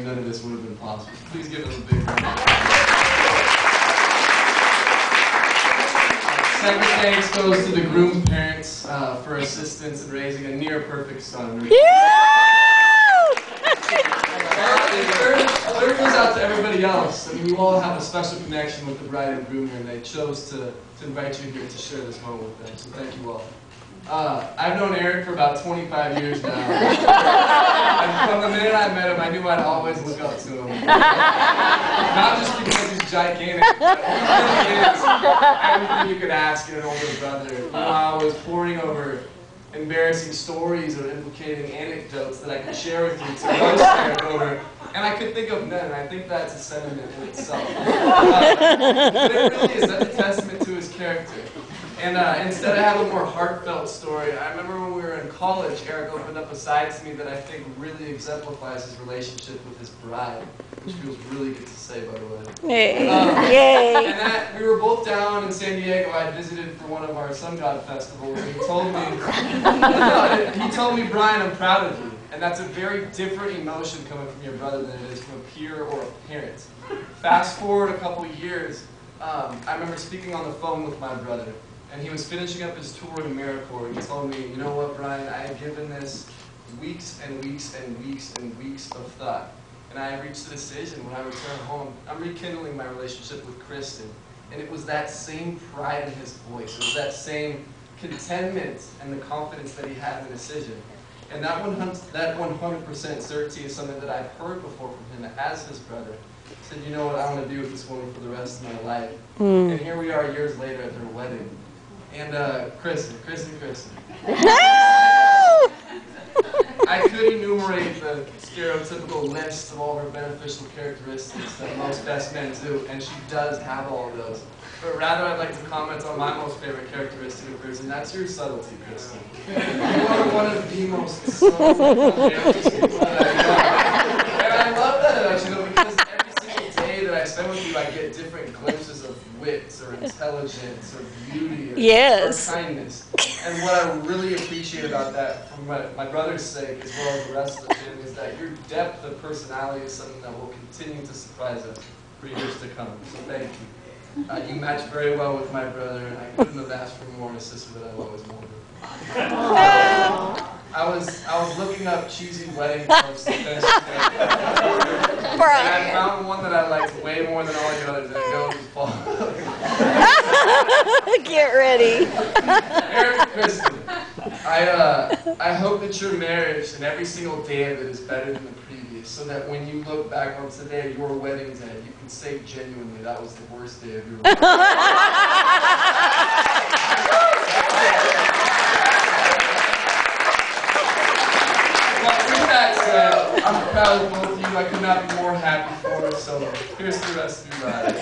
knowing none of this would have been possible. Please give them a big round. Second thanks goes to the groom's parents for assistance in raising a near-perfect son. Third goes out to everybody else. I mean, you all have a special connection with the bride and groom here, and they chose to invite you here to share this moment with them. So thank you all. I've known Eric for about 25 years now. And from the minute I met him, I knew I'd always look up to him. Not just because he's gigantic, but he really is everything you could ask in an older brother. You know, I was poring over embarrassing stories or implicating anecdotes that I could share with you to roast Eric over, and I could think of none, and I think that's a sentiment in itself. But it really is a testament to his character. And instead I have a more heartfelt story. I remember when we were in college, Eric opened up a side to me that I think really exemplifies his relationship with his bride, which feels really good to say, by the way. Yay! And that we were both down in San Diego. I visited for one of our Sun God festivals, and he told me, Brian, I'm proud of you. And that's a very different emotion coming from your brother than it is from a peer or a parent. Fast forward a couple years, I remember speaking on the phone with my brother. And he was finishing up his tour in AmeriCorps, and he told me, you know what, Brian, I have given this weeks and weeks and weeks and weeks of thought. And I reached a decision when I return home. I'm rekindling my relationship with Kristen. And it was that same pride in his voice. It was that same contentment and the confidence that he had in the decision. And that 100% certainty is something that I've heard before from him as his brother. He said, you know what, I want to be with this woman for the rest of my life. And here we are years later at their wedding. And Kristen. I could enumerate the stereotypical list of all her beneficial characteristics that most best men do, and she does have all of those. But rather, I'd like to comment on my most favorite characteristic of hers, and that's your subtlety, Kristen. You are one of the most subtle characters people that I know. And I love that about you, though, because every single day that I spend with you, I get different glimpses of wit or intelligence or beauty or kindness. And what I really appreciate about that, from my brother's sake as well as the rest of the family, is that your depth of personality is something that will continue to surprise us for years to come. So thank you. You match very well with my brother, and I couldn't have asked for more in a sister that I've always wanted. I was looking up cheesy wedding posts to finish today. And I found one that I liked way more than all the others, and it goes as follows. Get ready. Eric and Kristen, I hope that your marriage and every single day of it is better than the previous, so that when you look back on today, your wedding day, you can say genuinely that was the worst day of your life. I'm proud of both of you. I could not be more happy for it, so here's the rest of your ride.